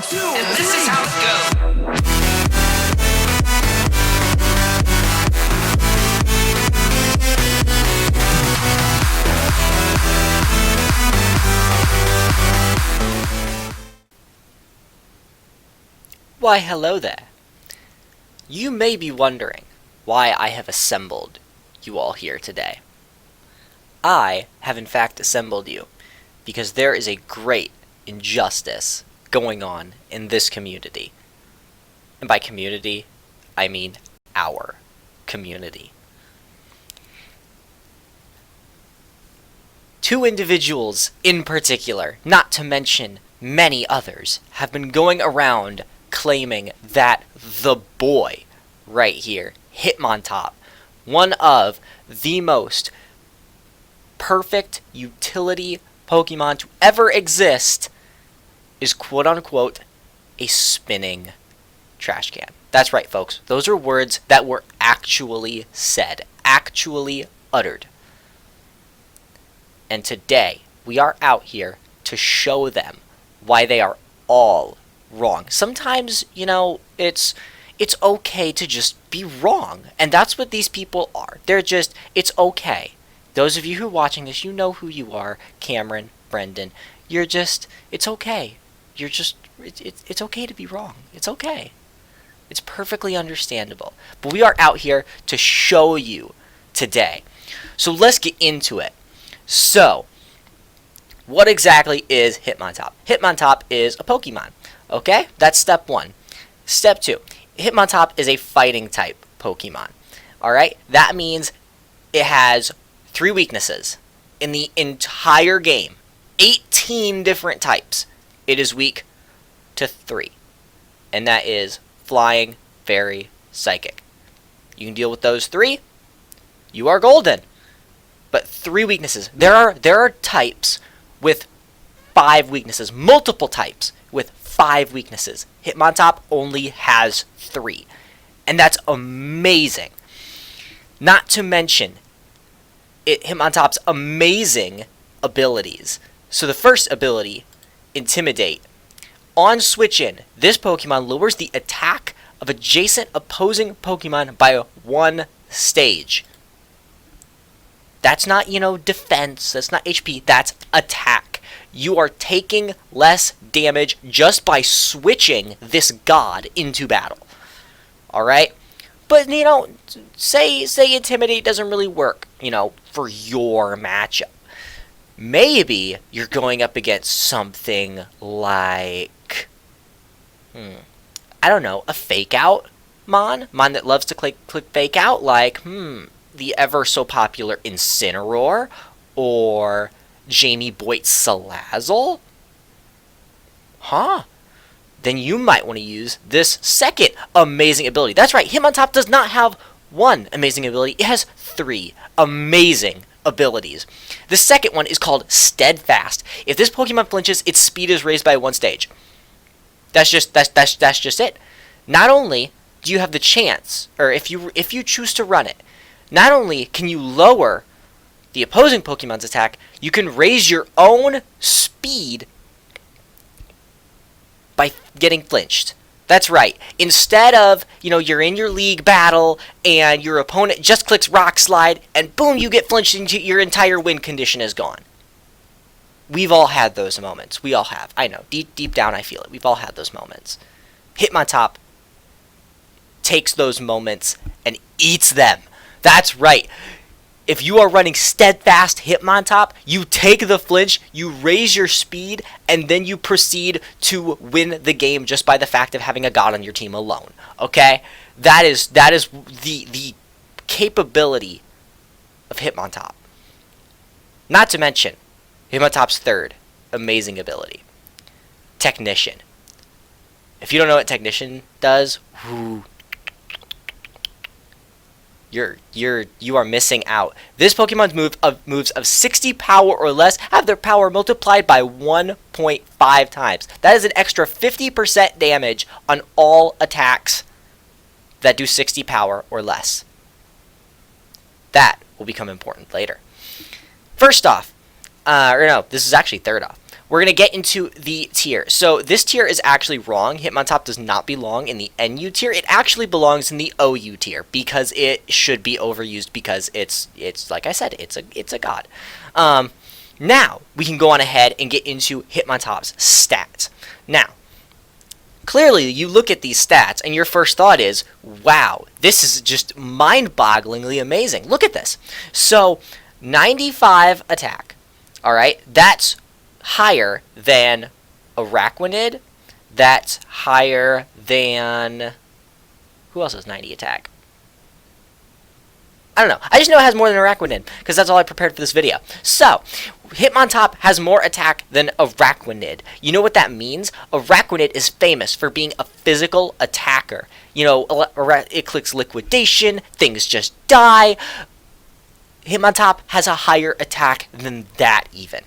2, And this is 3. how it goes. Why, hello there. You may be wondering why I have assembled you all here today. I have in fact assembled you because there is a great injustice going on in this community. And by community, I mean our community. Two individuals in particular, not to mention many others, have been going around claiming that the boy right here, Hitmontop, one of the most perfect utility Pokemon to ever exist, is quote-unquote a spinning trash can. That's right, folks. Those are words that were actually said, actually uttered. And today, we are out here to show them why they are all wrong. Sometimes, you know, it's okay to just be wrong. And that's what these people are. They're just, it's okay. Those of you who are watching this, you know who you are. Cameron, Brendan. You're just, it's okay. You're just, it's okay to be wrong. It's okay. It's perfectly understandable. But we are out here to show you today. So let's get into it. So, what exactly is Hitmontop? Hitmontop is a Pokemon. Okay? That's step one. Step two. Hitmontop is a fighting type Pokemon. Alright? That means it has 3 weaknesses. In the entire game, 18 different types, it is weak to 3. And that is Flying, Fairy, Psychic. You can deal with those 3, you are golden. But 3 weaknesses. There are types with 5 weaknesses. Multiple types with 5 weaknesses. Hitmontop only has 3. And that's amazing. Not to mention Hitmontop's amazing abilities. So the first ability, Intimidate. On switch in, this Pokemon lowers the attack of adjacent opposing Pokemon by 1 stage. That's not, defense. That's not HP. That's attack. You are taking less damage just by switching this god into battle. Alright? But, say Intimidate doesn't really work, for your matchup. Maybe you're going up against something like, I don't know, a Fake Out Mon that loves to click Fake Out, like, the ever so popular Incineroar, or Jamie Boyd's Salazzle? Then you might want to use this second amazing ability. That's right, Hitmontop does not have 1 amazing ability, it has 3 amazing abilities. The second one is called Steadfast. If this Pokemon flinches, its speed is raised by 1 stage. That's just it. Not only do you have the chance, or if you choose to run it, not only can you lower the opposing Pokemon's attack, you can raise your own speed by getting flinched. That's right. Instead of, you're in your league battle and your opponent just clicks Rock Slide and boom, you get flinched into your entire win condition is gone. We've all had those moments. We all have. I know. Deep down I feel it. We've all had those moments. Hitmontop takes those moments and eats them. That's right. If you are running Steadfast Hitmontop, you take the flinch, you raise your speed, and then you proceed to win the game just by the fact of having a god on your team alone. Okay? That is the capability of Hitmontop. Not to mention, Hitmontop's third amazing ability, Technician. If you don't know what Technician does, you are missing out. This Pokemon's moves of 60 power or less have their power multiplied by 1.5 times. That is an extra 50% damage on all attacks that do 60 power or less. That will become important later. First off, this is actually third off. we're going to get into the tier. So this tier is actually wrong. Hitmontop does not belong in the NU tier. It actually belongs in the OU tier because it should be overused because it's like I said, it's a god. Now, we can go on ahead and get into Hitmontop's stats. Now, clearly, you look at these stats, and your first thought is, wow, this is just mind-bogglingly amazing. Look at this. So, 95 attack, all right? That's higher than Araquanid. That's higher than... Who else has 90 attack? I don't know. I just know it has more than Araquanid, because that's all I prepared for this video. So, Hitmontop has more attack than Araquanid. You know what that means? Araquanid is famous for being a physical attacker. You know, it clicks liquidation, things just die. Hitmontop has a higher attack than that even.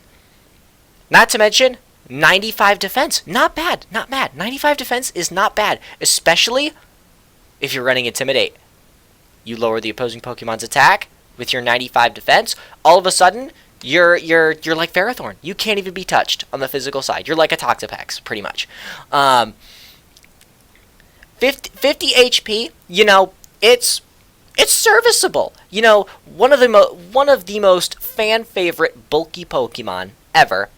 Not to mention, 95 defense. Not bad, not bad. 95 defense is not bad, especially if you're running Intimidate. You lower the opposing Pokemon's attack with your 95 defense. All of a sudden, you're like Ferrothorn. You can't even be touched on the physical side. You're like a Toxapex, pretty much. 50 HP. You know, it's serviceable. You know, one of the most fan favorite bulky Pokemon ever,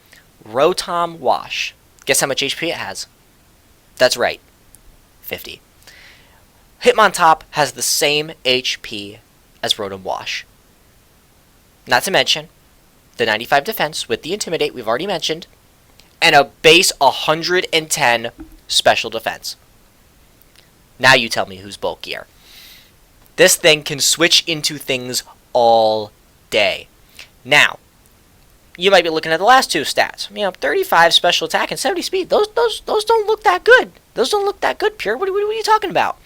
Rotom Wash. Guess how much HP it has? That's right, 50. Hitmontop has the same HP as Rotom Wash. Not to mention the 95 defense with the Intimidate we've already mentioned, and a base 110 special defense. Now you tell me who's bulkier. This thing can switch into things all day. Now, you might be looking at the last two stats. You know, 35 special attack and 70 speed. Those don't look that good. Those don't look that good, Pure. What are you talking about?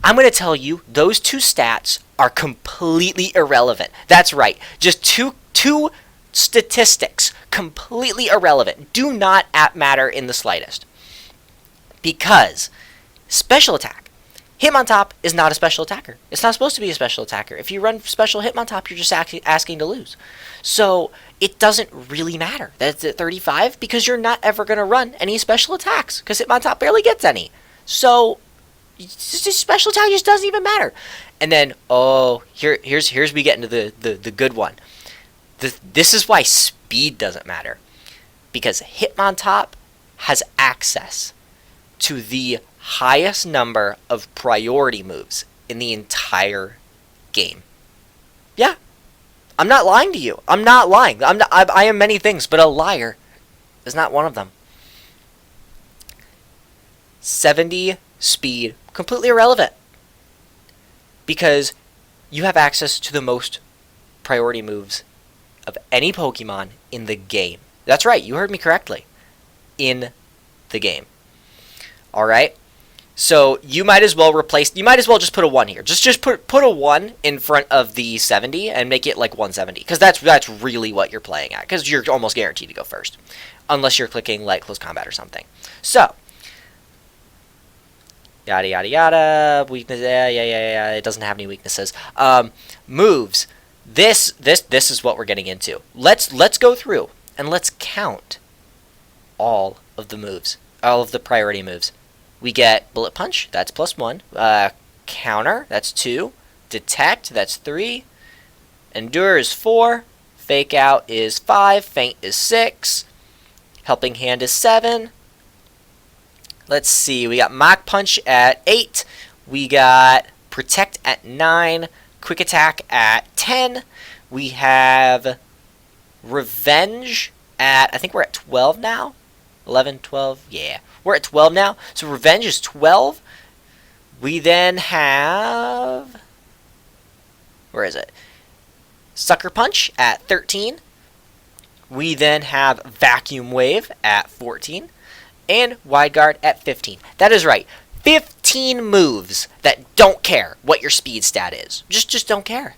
I'm going to tell you, those two stats are completely irrelevant. That's right. Just two statistics, completely irrelevant, do not matter in the slightest. Because special attack, Hitmontop is not a special attacker. It's not supposed to be a special attacker. If you run special Hitmontop, you're just asking to lose. So it doesn't really matter that it's at 35 because you're not ever going to run any special attacks because Hitmontop barely gets any. So special attack just doesn't even matter. And then, here's we get into the good one. This is why speed doesn't matter. Because Hitmontop has access to the highest number of priority moves in the entire game. Yeah. I'm not lying to you. I'm not lying. I am many things, but a liar is not one of them. 70 speed, completely irrelevant. Because you have access to the most priority moves of any Pokemon in the game. That's right, you heard me correctly. In the game. Alright? So you might as well just put a 1 here. Just put a 1 in front of the 70 and make it like 170. Because that's really what you're playing at. Because you're almost guaranteed to go first. Unless you're clicking like close combat or something. So, yada yada yada. Weakness, yeah. It doesn't have any weaknesses. Moves. This is what we're getting into. Let's go through and let's count all of the moves, all of the priority moves. We get Bullet Punch, that's +1. Counter, that's 2. Detect, that's 3. Endure is 4. Fake Out is 5. Feint is 6. Helping Hand is 7. Let's see, we got Mach Punch at 8. We got Protect at 9. Quick Attack at 10. We have Revenge at, I think we're at 12 now. 11, 12, yeah. We're at 12 now. So Revenge is 12. We then have, where is it? Sucker Punch at 13. We then have Vacuum Wave at 14. And Wide Guard at 15. That is right. 15 moves that don't care what your speed stat is. Just don't care.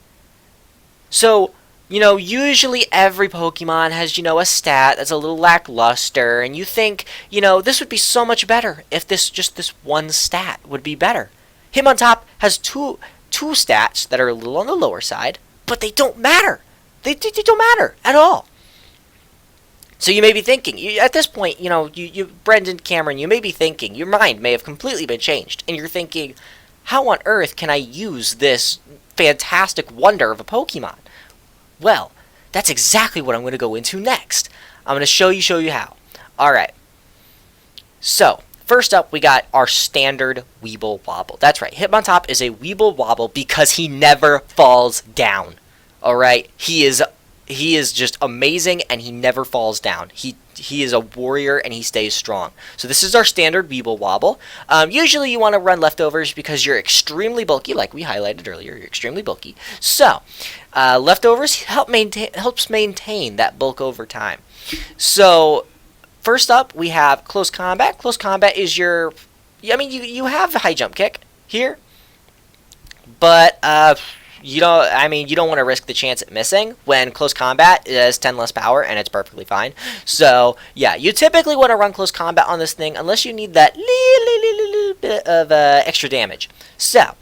So, you know, usually every Pokemon has, you know, a stat that's a little lackluster, and you think, you know, this would be so much better if this one stat would be better. Hitmontop has two stats that are a little on the lower side, but they don't matter. They don't matter at all. So you may be thinking, at this point, Brendan Cameron, you may be thinking, your mind may have completely been changed, and you're thinking, how on earth can I use this fantastic wonder of a Pokemon? Well, that's exactly what I'm going to go into next. I'm going to show you how. Alright. So, first up, we got our standard Weeble Wobble. That's right, Hitmontop is a Weeble Wobble because he never falls down. Alright? He is just amazing, and he never falls down. He is a warrior, and he stays strong. So this is our standard Weeble Wobble. Usually you want to run leftovers because you're extremely bulky, like we highlighted earlier. You're extremely bulky. So leftovers helps maintain that bulk over time. So first up, we have Close Combat. Close Combat is your... I mean, you have a high jump kick here, but... you don't want to risk the chance at missing when Close Combat has 10 less power, and it's perfectly fine. So, yeah, you typically want to run Close Combat on this thing unless you need that little bit of extra damage. So,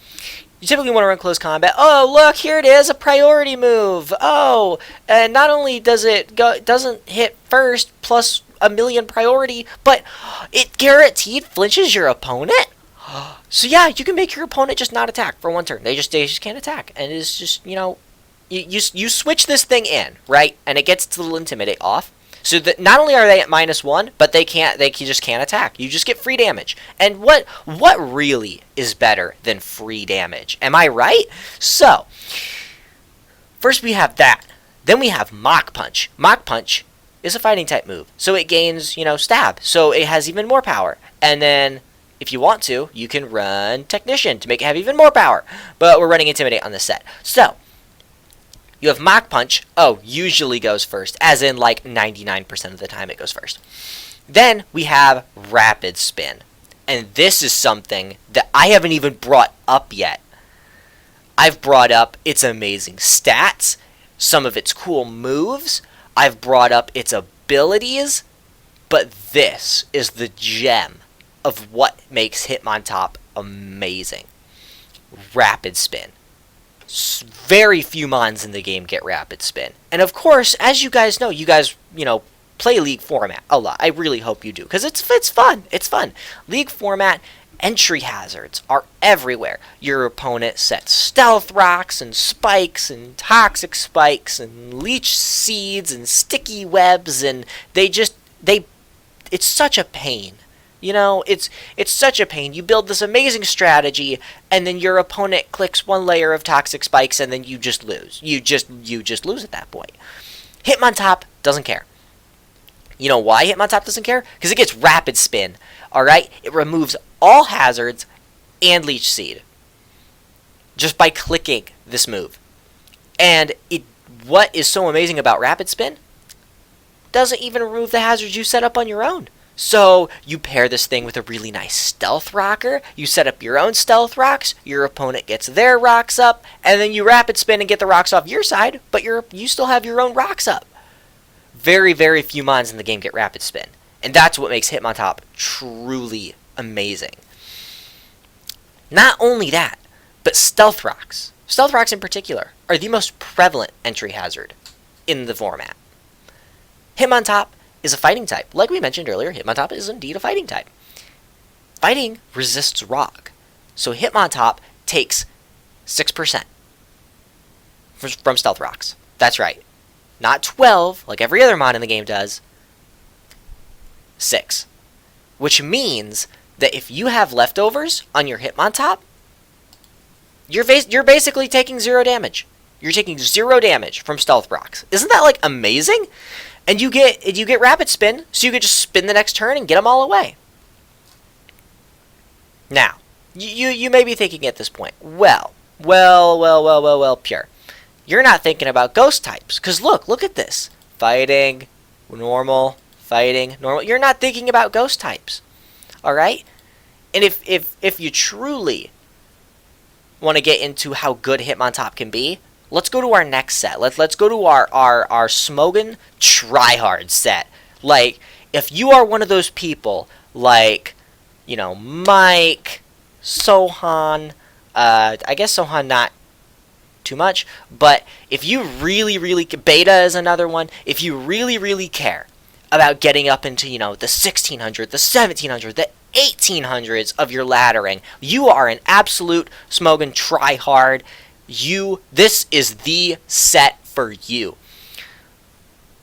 you typically want to run Close Combat. Oh, look, here it is, a priority move. Oh, and not only doesn't hit first plus a million priority, but it guaranteed flinches your opponent. So yeah, you can make your opponent just not attack for one turn. They just can't attack, and it's just you switch this thing in, right, and it gets its little intimidate off. So that not only are they at -1, but they just can't attack. You just get free damage. And what really is better than free damage? Am I right? So first we have that. Then we have Mach Punch. Mach Punch is a fighting type move, so it gains stab, so it has even more power. And then if you want to, you can run Technician to make it have even more power. But we're running Intimidate on this set. So, you have Mach Punch. Oh, usually goes first. As in, like, 99% of the time it goes first. Then, we have Rapid Spin. And this is something that I haven't even brought up yet. I've brought up its amazing stats, some of its cool moves. I've brought up its abilities. But this is the gem of what makes Hitmontop amazing. Rapid Spin. Very few mons in the game get Rapid Spin. And of course, as you guys know, play League format a lot. I really hope you do, because it's fun. It's fun. League format entry hazards are everywhere. Your opponent sets Stealth Rocks and Spikes and Toxic Spikes and Leech Seeds and Sticky Webs, and it's such a pain. It's such a pain. You build this amazing strategy, and then your opponent clicks one layer of Toxic Spikes, and then you just lose. You just lose at that point. Hitmontop doesn't care. You know why Hitmontop doesn't care? Because it gets Rapid Spin, alright? It removes all hazards and Leech Seed just by clicking this move. And what is so amazing about Rapid Spin? Doesn't even remove the hazards you set up on your own. So, you pair this thing with a really nice Stealth Rocker, you set up your own Stealth Rocks, your opponent gets their rocks up, and then you Rapid Spin and get the rocks off your side, but you still have your own rocks up. Very, very few mons in the game get Rapid Spin. And that's what makes Hitmontop truly amazing. Not only that, but Stealth Rocks. Stealth Rocks in particular are the most prevalent entry hazard in the format. Hitmontop is a fighting type. Like we mentioned earlier, Hitmontop is indeed a fighting type. Fighting resists rock. So Hitmontop takes 6% from Stealth Rocks. That's right. Not 12, like every other mod in the game does. 6. Which means that if you have leftovers on your Hitmontop, you're basically taking 0 damage. You're taking 0 damage from Stealth Rocks. Isn't that, like, amazing? And you get Rapid Spin, so you can just spin the next turn and get them all away. Now, you may be thinking at this point, well, Pure. You're not thinking about ghost types, because look at this. Fighting, normal, fighting, normal. You're not thinking about ghost types, alright? And if you truly want to get into how good Hitmontop can be, let's go to our next set. Let's go to our Smogon Tryhard set. Like, if you are one of those people, like, Mike, Sohan, I guess Sohan not too much, but if you really, Beta is another one, if you really, care about getting up into, the 1600, the 1700, the 1800s of your laddering. You are an absolute Smogon tryhard. This is the set for you.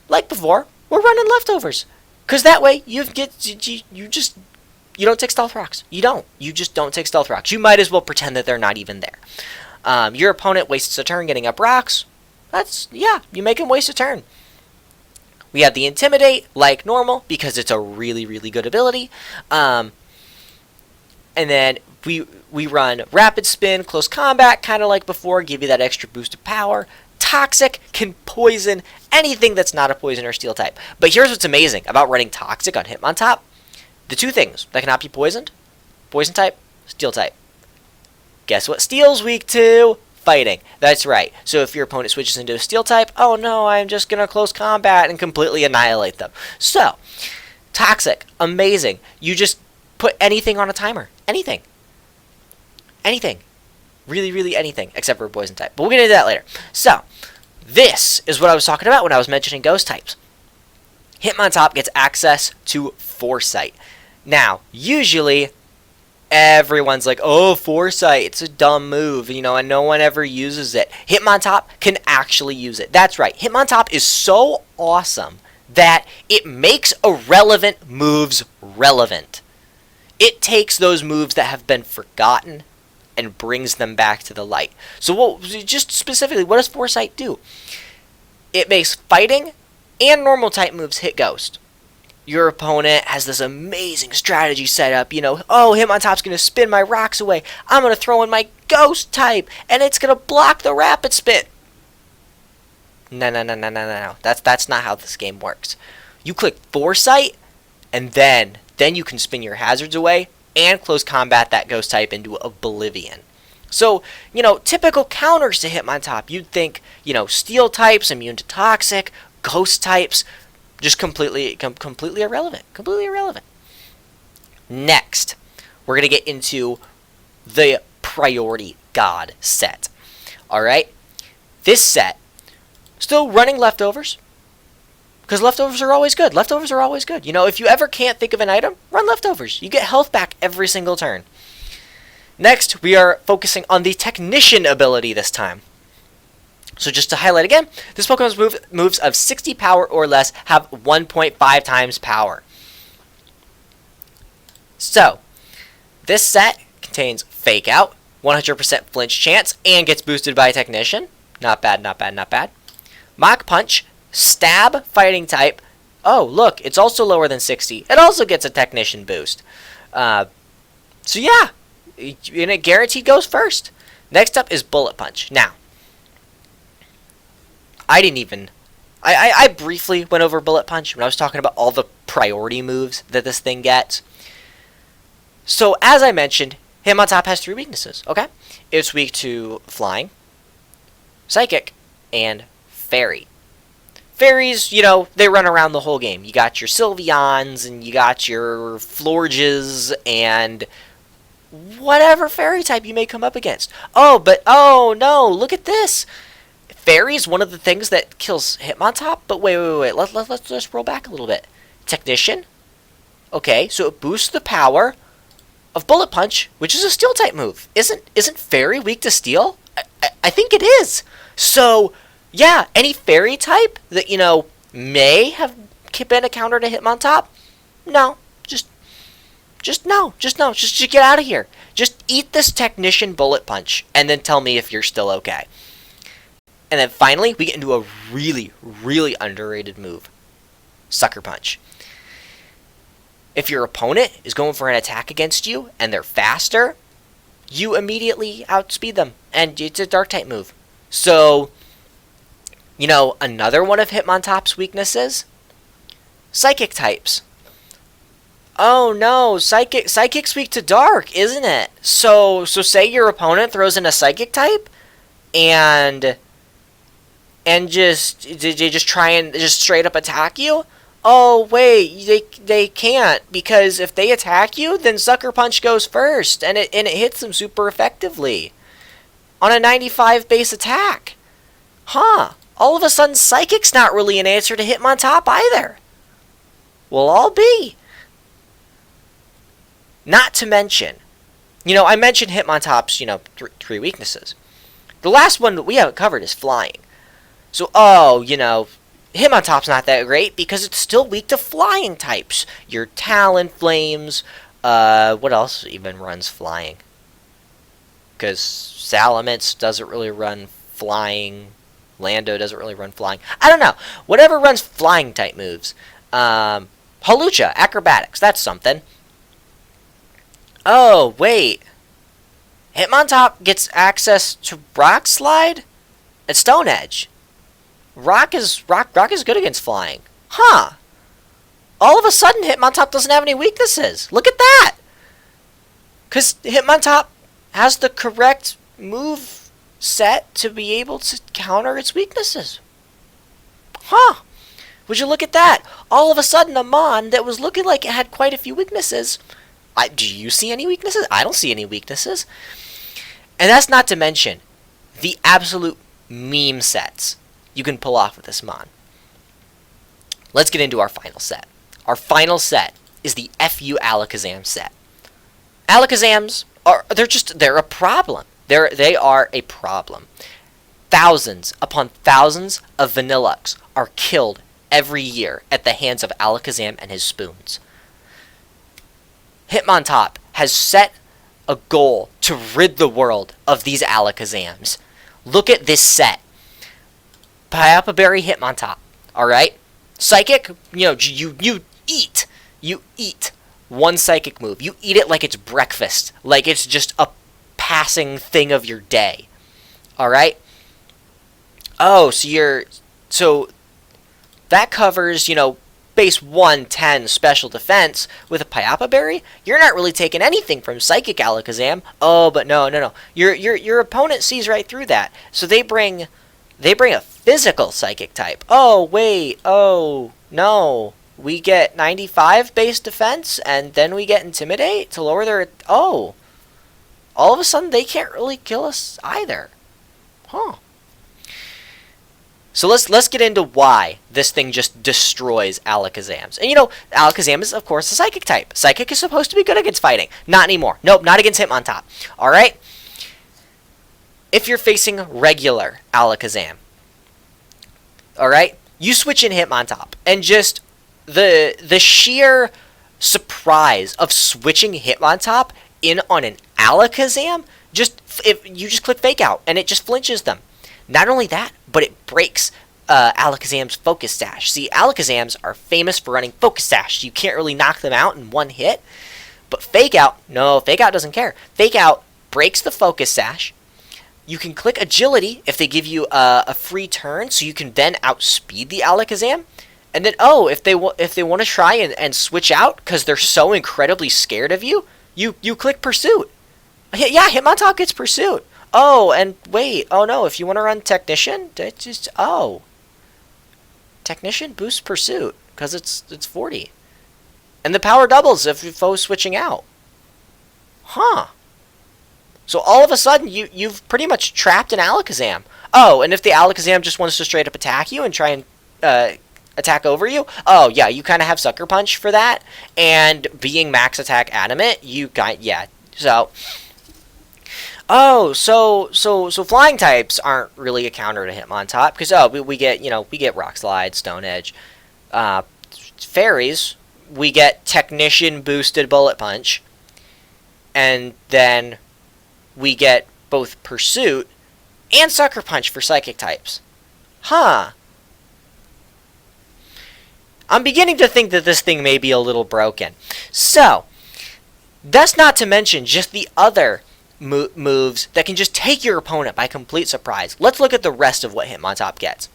Like before, we're running leftovers. Because that way, you don't take stealth rocks. You just don't take stealth rocks. You might as well pretend that they're not even there. Your opponent wastes a turn getting up rocks. You make him waste a turn. We have the Intimidate, like normal, because it's a really, really good ability. And then we run Rapid Spin, Close Combat, kind of like before, give you that extra boost of power. Toxic can poison anything that's not a poison or steel type. But here's what's amazing about running Toxic on Hitmontop. The two things that cannot be poisoned, poison type, steel type. Guess what steel's weak to? Fighting. That's right. So if your opponent switches into a steel type, oh no, I'm just going to close combat and completely annihilate them. So, Toxic, amazing. You just put anything on a timer. Anything. Anything. Really, really anything, except for a poison type. But we'll get into that later. So, this is what I was talking about when I was mentioning ghost types. Hitmontop gets access to Foresight. Now, usually, everyone's like, oh, Foresight, it's a dumb move, and no one ever uses it. Hitmontop can actually use it. That's right. Hitmontop is so awesome that it makes irrelevant moves relevant. It takes those moves that have been forgotten and brings them back to the light. So just specifically, what does Foresight do? It makes fighting and normal type moves hit ghost. Your opponent has this amazing strategy set up, oh, Hitmontop's going to spin my rocks away. I'm going to throw in my ghost type, and it's going to block the rapid spin. No. That's not how this game works. You click Foresight, and then you can spin your hazards away and close combat that ghost type into oblivion. So, typical counters to Hitmontop, you'd think, steel types, immune to toxic, ghost types, just completely irrelevant. Completely irrelevant. Next, we're going to get into the Priority God set. Alright? This set, still running leftovers, because leftovers are always good. Leftovers are always good. If you ever can't think of an item, run leftovers. You get health back every single turn. Next, we are focusing on the Technician ability this time. So just to highlight again, this Pokemon's moves of 60 power or less have 1.5 times power. So, this set contains Fake Out, 100% flinch chance, and gets boosted by Technician. Not bad, not bad, not bad. Mach Punch, Stab, fighting type. Oh, look, it's also lower than 60. It also gets a Technician boost. So yeah, and it guaranteed goes first. Next up is Bullet Punch. Now, I briefly went over Bullet Punch when I was talking about all the priority moves that this thing gets. So, as I mentioned, Hitmontop has 3 weaknesses, okay? It's weak to Flying, Psychic, and Fairy. Fairies, they run around the whole game. You got your Sylveons, and you got your Florges, and whatever fairy type you may come up against. Oh no, look at this! Fairy is one of the things that kills Hitmontop, but wait. Let's just roll back a little bit. Technician. Okay, so it boosts the power of Bullet Punch, which is a Steel type move. Isn't Fairy weak to Steel? I think it is. So, yeah, any Fairy type that, may have been a counter to Hitmontop? No. Just get out of here. Just eat this Technician Bullet Punch, and then tell me if you're still okay. And then finally, we get into a really, really underrated move. Sucker Punch. If your opponent is going for an attack against you, and they're faster, you immediately outspeed them. And it's a Dark type move. So, another one of Hitmontop's weaknesses? Psychic types. Oh no, Psychic's weak to Dark, isn't it? So say your opponent throws in a Psychic type, and just try and just straight up attack you? Oh wait, they can't, because if they attack you, then Sucker Punch goes first, and it hits them super effectively on a 95 base attack. Huh? All of a sudden, Psychic's not really an answer to Hitmontop either. will all be. Not to mention, I mentioned Hitmontop's, three weaknesses. The last one that we haven't covered is flying. So, Hitmontop's not that great because it's still weak to flying types. Your Talonflames, what else even runs flying? Because Salamence doesn't really run flying. Lando doesn't really run flying. I don't know. Whatever runs flying type moves. Hawlucha, acrobatics, that's something. Oh, wait. Hitmontop gets access to Rock Slide and Stone Edge. Rock is good against flying. Huh. All of a sudden, Hitmontop doesn't have any weaknesses. Look at that. Because Hitmontop has the correct move set to be able to counter its weaknesses. Huh. Would you look at that? All of a sudden, a Mon that was looking like it had quite a few weaknesses. Do you see any weaknesses? I don't see any weaknesses. And that's not to mention the absolute meme sets you can pull off with this Mon. Let's get into our final set. Our final set is the FU Alakazam set. Alakazams they're a problem. They are a problem. Thousands upon thousands of Vanilluxe are killed every year at the hands of Alakazam and his spoons. Hitmontop has set a goal to rid the world of these Alakazams. Look at this set. Payapa Berry Hitmontop. Alright? Psychic, you eat. You eat one psychic move. You eat it like it's breakfast. Like it's just a passing thing of your day. Alright? Oh, so that covers, base 110 special defense with a Payapa Berry. You're not really taking anything from Psychic Alakazam. Oh, but no. Your opponent sees right through that. So they bring a physical Psychic type. Oh, wait. Oh, no. We get 95 base defense, and then we get Intimidate to lower their... Oh. All of a sudden, they can't really kill us either. Huh. So let's get into why this thing just destroys Alakazams. And Alakazam is, of course, a Psychic type. Psychic is supposed to be good against fighting. Not anymore. Nope, not against Hitmontop. Alright? If you're facing regular Alakazam, alright, you switch in Hitmontop, and just the sheer surprise of switching Hitmontop in on an Alakazam, if you just click Fake Out, and it just flinches them. Not only that, but it breaks Alakazam's Focus Sash. See, Alakazams are famous for running Focus Sash. You can't really knock them out in one hit. But Fake Out, no, Fake Out doesn't care. Fake Out breaks the Focus Sash. You can click Agility if they give you a free turn, so you can then outspeed the Alakazam. And then, if they want to try and switch out because they're so incredibly scared of you, you click Pursuit. Yeah, Hitmontop gets Pursuit. Oh, and wait. Oh, no. If you want to run Technician, Technician boosts Pursuit because it's 40. And the power doubles if your foe's switching out. Huh. So all of a sudden, you've pretty much trapped an Alakazam. Oh, and if the Alakazam just wants to straight up attack you and try and attack over you, oh, yeah, you kind of have Sucker Punch for that. And being Max Attack Adamant, so... Oh, so flying types aren't really a counter to Hitmontop because we get Rock Slide, Stone Edge, fairies. We get Technician boosted Bullet Punch, and then we get both Pursuit and Sucker Punch for psychic types. Huh. I'm beginning to think that this thing may be a little broken. So that's not to mention just the other moves that can just take your opponent by complete surprise. Let's look at the rest of what Hitmontop gets.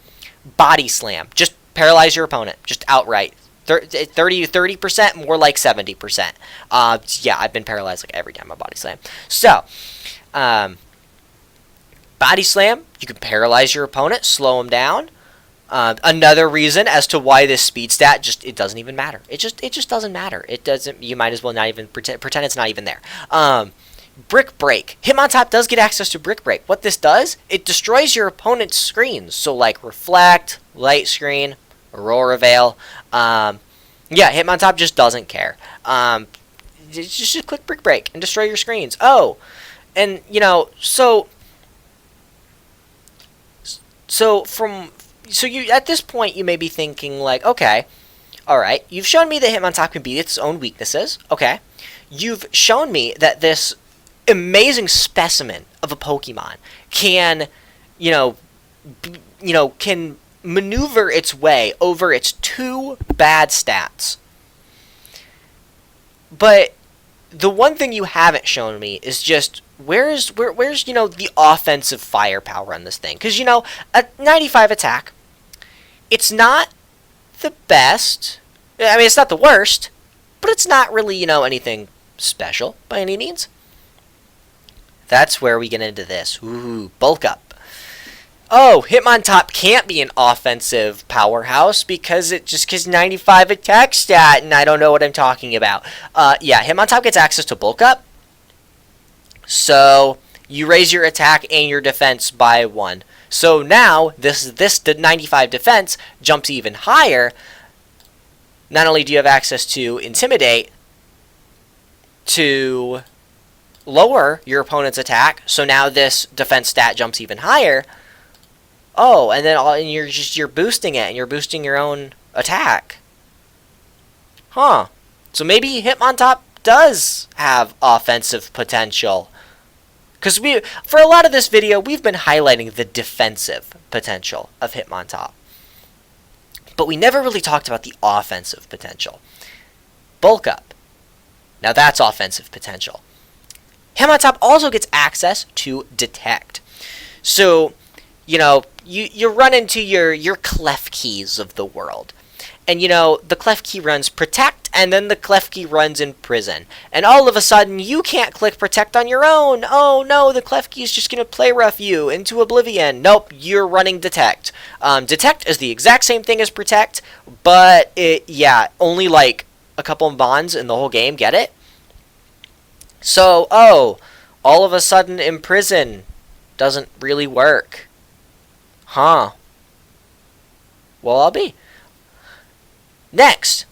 Body Slam. Just paralyze your opponent. Just outright. 30%, more like 70%. Yeah, I've been paralyzed like every time I Body Slam. So, Body Slam, you can paralyze your opponent, slow him down. Another reason as to why this speed stat it doesn't even matter. It just doesn't matter. It doesn't. You might as well not even pretend it's not even there. Brick Break. Hitmontop does get access to Brick Break. What this does, it destroys your opponent's screens. So like Reflect, Light Screen, Aurora Veil. Yeah, Hitmontop just doesn't care. Just click Brick Break and destroy your screens. Oh, and you know, so you at this point you may be thinking like, okay, all right, you've shown me that Hitmontop can beat its own weaknesses. Okay, you've shown me that this amazing specimen of a Pokemon can, can maneuver its way over its 2 bad stats. But the one thing you haven't shown me is just where's the offensive firepower on this thing? Because a 95 attack, it's not the best. I mean, it's not the worst, but it's not really anything special by any means. That's where we get into this. Ooh, bulk up. Oh, Hitmontop can't be an offensive powerhouse because 95 attack stat, and I don't know what I'm talking about. Yeah, Hitmontop gets access to bulk up. So you raise your attack and your defense by 1. So now this 95 defense jumps even higher. Not only do you have access to Intimidate to lower your opponent's attack, so now this defense stat jumps even higher. Oh, and then you're boosting it, and you're boosting your own attack. Huh. So maybe Hitmontop does have offensive potential. Because for a lot of this video, we've been highlighting the defensive potential of Hitmontop. But we never really talked about the offensive potential. Bulk up. Now that's offensive potential. Hitmontop also gets access to Detect. So, you run into your clef keys of the world. And, the clef key runs Protect, and then the clef key runs Imprison. And all of a sudden, you can't click Protect on your own. Oh, no, the clef key is just going to play rough you into oblivion. Nope, you're running Detect. Detect is the exact same thing as Protect, but only like a couple of bonds in the whole game, get it? So, all of a sudden, Imprison doesn't really work. Huh. Well, I'll be. Next,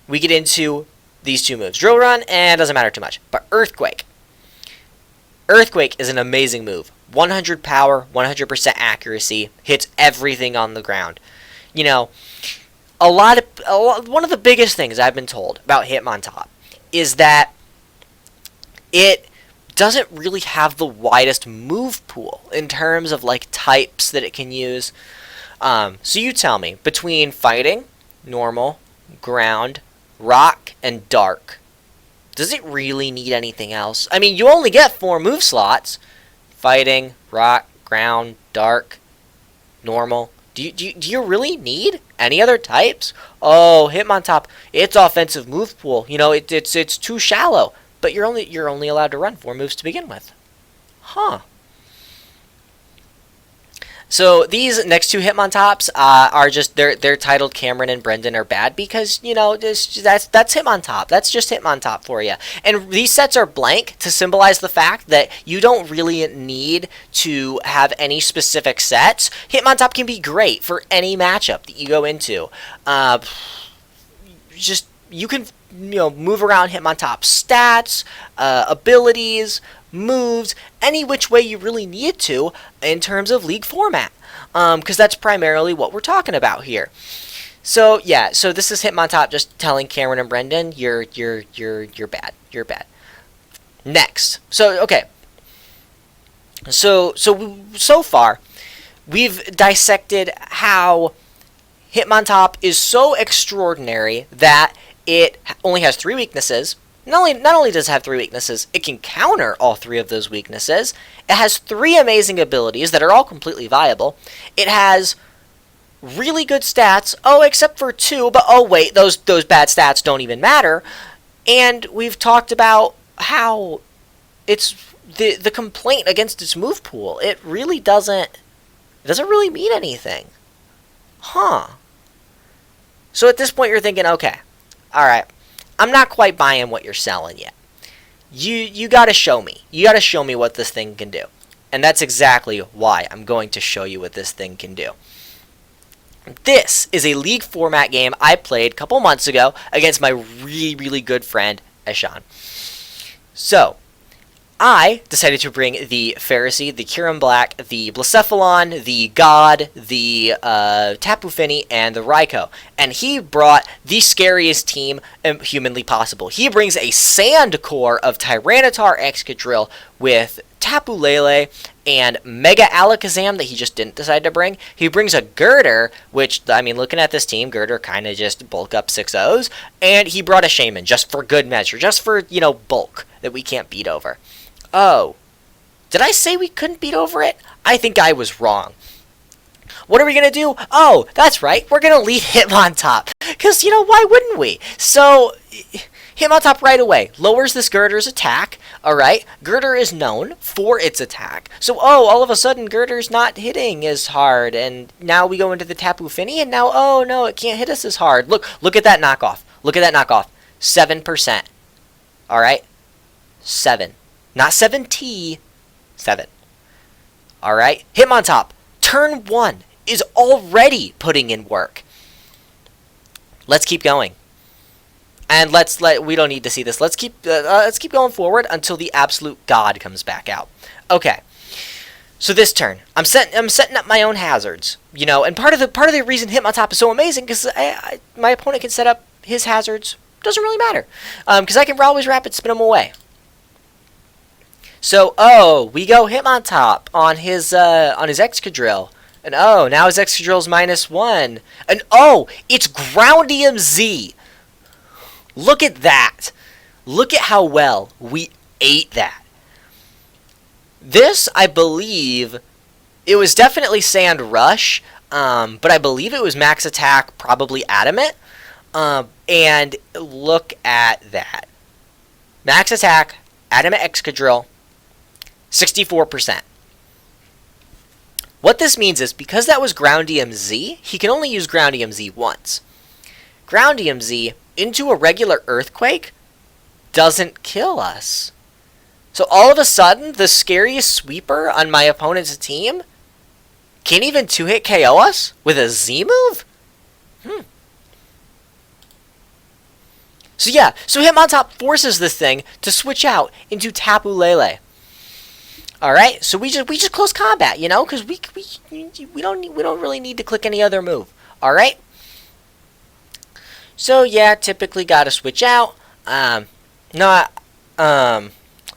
we get into these 2 moves. Drill Run, and doesn't matter too much. But Earthquake. Earthquake is an amazing move. 100 power, 100% accuracy, hits everything on the ground. One of the biggest things I've been told about Hitmontop is that it doesn't really have the widest move pool in terms of types that it can use. So you tell me, between fighting, normal, ground, rock, and dark, does it really need anything else? I mean, you only get 4 move slots. Fighting, rock, ground, dark, normal. Do you really need any other types? Oh, Hitmontop, its offensive move pool, it's too shallow. But you're only allowed to run 4 moves to begin with. Huh. So these next 2 Hitmontops are just they're titled Cameron and Brendan are bad because that's Hitmontop. That's just Hitmontop for you. And these sets are blank to symbolize the fact that you don't really need to have any specific sets. Hitmontop can be great for any matchup that you go into. You can move around Hitmontop's stats, abilities, moves, any which way you really need to in terms of league format, because that's primarily what we're talking about here. So yeah, so this is Hitmontop just telling Cameron and Brendan, you're bad, you're bad. Next, so okay, so far we've dissected how Hitmontop is so extraordinary that it only has 3 weaknesses. Not only does it have 3 weaknesses, it can counter all 3 of those weaknesses. It has 3 amazing abilities that are all completely viable. It has really good stats. Oh, except for 2, but oh wait, those bad stats don't even matter. And we've talked about how it's the complaint against its move pool. It doesn't really mean anything. Huh. So at this point you're thinking, okay, alright, I'm not quite buying what you're selling yet. You gotta show me. You gotta show me what this thing can do. And that's exactly why I'm going to show you what this thing can do. This is a League format game I played a couple months ago against my really good friend, Eshan. So, I decided to bring the Pharisee, the Kirin Black, the Blacephalon, the God, the Tapu Fini, and the Raikou. And he brought the scariest team humanly possible. He brings a Sand Core of Tyranitar Excadrill with Tapu Lele and Mega Alakazam that he just didn't decide to bring. He brings a Girder, which, I mean, looking at this team, Girder kind of just bulk up 6-0s. And he brought a Shaman, just for good measure, just for, bulk that we can't beat over. Oh, did I say we couldn't beat over it? I think I was wrong. What are we going to do? Oh, that's right. We're going to lead Hitmontop. Because, why wouldn't we? So, Hitmontop right away lowers this Girder's attack. Alright, Girder is known for its attack. So, all of a sudden, Girder's not hitting as hard. And now we go into the Tapu Fini, and now, oh no, it can't hit us as hard. Look at that knockoff. Look at that knockoff. 7%. Alright? 7. Not 7T. 7. Alright? Hitmontop, turn 1 is already putting in work. Let's keep going. And we don't need to see this. Let's keep going forward until the absolute God comes back out. Okay. So this turn, I'm setting up my own hazards, and part of the reason Hitmontop is so amazing because my opponent can set up his hazards. Doesn't really matter, because I can always rapid spin them away. So we go Hitmontop on his Excadrill. And now his Excadrill's -1. And it's Groundium Z. Look at that. Look at how well we ate that. This, I believe, it was definitely Sand Rush, but I believe it was Max Attack, probably Adamant. And look at that. Max Attack, Adamant Excadrill, 64%. What this means is, because that was Groundium Z, he can only use Groundium Z once. Groundium Z into a regular Earthquake doesn't kill us. So all of a sudden, the scariest sweeper on my opponent's team can't even 2-hit KO us with a Z move? So Hitmontop forces this thing to switch out into Tapu Lele. Alright, so we just close combat, because we don't really need to click any other move. Alright? So typically gotta switch out.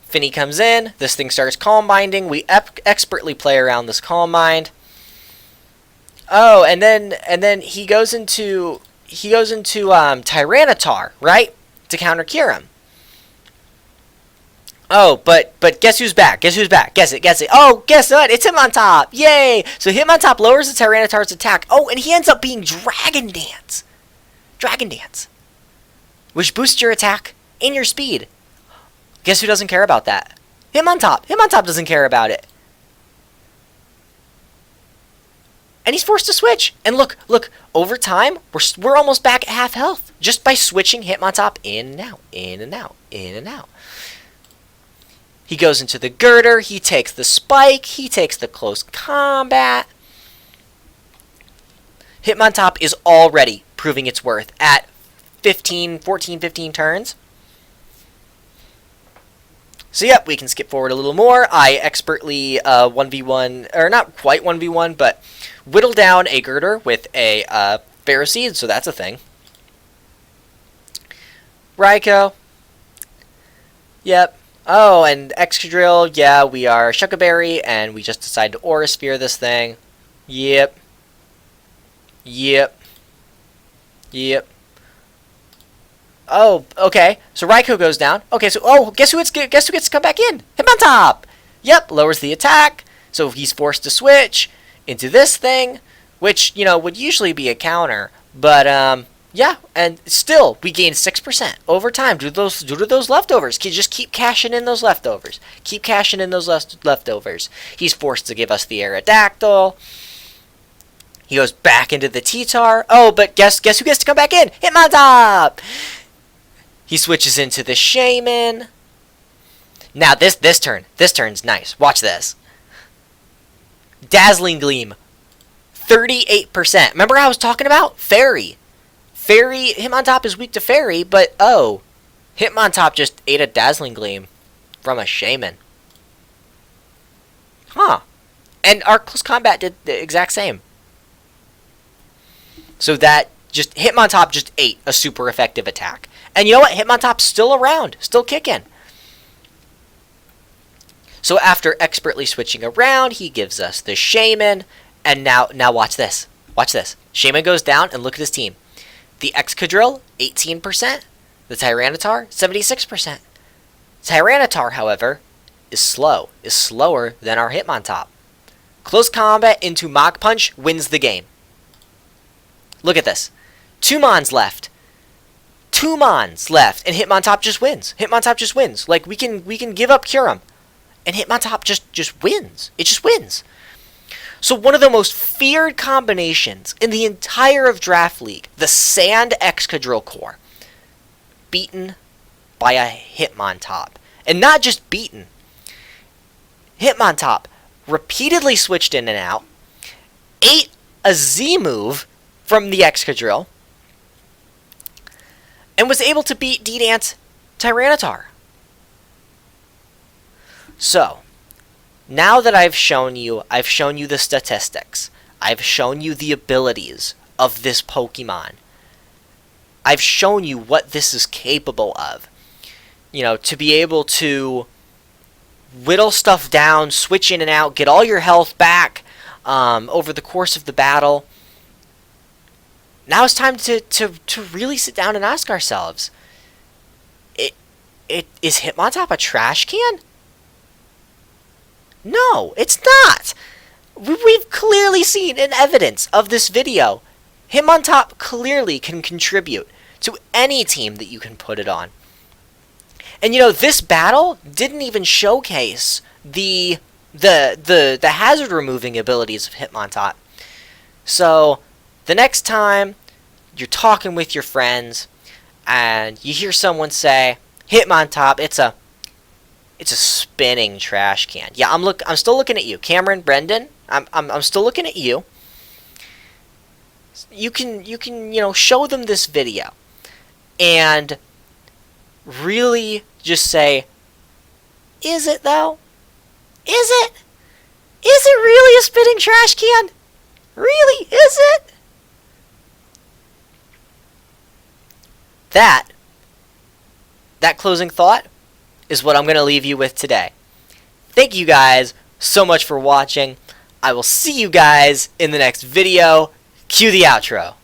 Finny comes in, this thing starts Calm Binding, we expertly play around this Calm Bind. And then he goes into Tyranitar, right? To counter Kirin. But guess who's back? Guess it. Oh, guess what? It's Hitmontop! Yay! So Hitmontop lowers the Tyranitar's attack. And he ends up being Dragon Dance. Which boosts your attack and your speed. Guess who doesn't care about that? Hitmontop! Hitmontop doesn't care about it. And he's forced to switch. And look, over time, we're almost back at half health. Just by switching Hitmontop in and out. He goes into the Girder, he takes the Spike, he takes the Close Combat. Hitmontop is already proving its worth at 15 turns. So we can skip forward a little more. I expertly 1v1, or not quite 1v1, but whittle down a Girder with a Pharisee, so that's a thing. Raikou. Yep. And Excadrill, we are Shuckaberry, and we just decide to Aura Sphere this thing. Yep. Oh, okay. So Raikou goes down. Okay, so guess who gets to come back in? Hitmontop. Yep, lowers the attack. So he's forced to switch into this thing, which would usually be a counter, but and still we gain 6% over time due to those leftovers. Just keep cashing in those leftovers. He's forced to give us the Aerodactyl. He goes back into the T-Tar. But guess who gets to come back in? Hitmontop. He switches into the Shaman. Now this turn's nice. Watch this. Dazzling Gleam. 38%. Remember how I was talking about? Fairy. Fairy, Hitmontop is weak to Fairy, but oh, Hitmontop just ate a Dazzling Gleam from a Shaman. Huh. And our close combat did the exact same. So that just, Hitmontop just ate a super effective attack. And you know what? Hitmontop's still around, still kicking. So after expertly switching around, he gives us the Shaman. And now watch this. Watch this. Shaman goes down, and look at his team. The Excadrill, 18%. The Tyranitar, 76%. Tyranitar, however, is slower than our Hitmontop. Close combat into Mach Punch wins the game. Look at this. 2 Mons left. 2 Mons left, and Hitmontop just wins. Hitmontop just wins. Like, we can give up Kyurem, and Hitmontop just wins. It just wins. So one of the most feared combinations in the entire of Draft League, the Sand Excadrill core, beaten by a Hitmontop. And not just beaten. Hitmontop repeatedly switched in and out, ate a Z move from the Excadrill, and was able to beat D-Dance Tyranitar. So, now that I've shown you the statistics, I've shown you the abilities of this Pokemon, I've shown you what this is capable of. You know, to be able to whittle stuff down, switch in and out, get all your health back over the course of the battle. Now it's time to really sit down and ask ourselves, is Hitmontop a trash can? No, it's not. We've clearly seen in evidence of this video, Hitmontop clearly can contribute to any team that you can put it on. And you know, this battle didn't even showcase the hazard removing abilities of Hitmontop. So the next time you're talking with your friends and you hear someone say, Hitmontop, it's a spinning trash can. Yeah, I'm still looking at you, Cameron, Brendan. I'm still looking at you. You can show them this video and really just say, is it though? Is it? Is it really a spinning trash can? Really? Is it? That closing thought is what I'm going to leave you with today. Thank you guys so much for watching. I will see you guys in the next video. Cue the outro.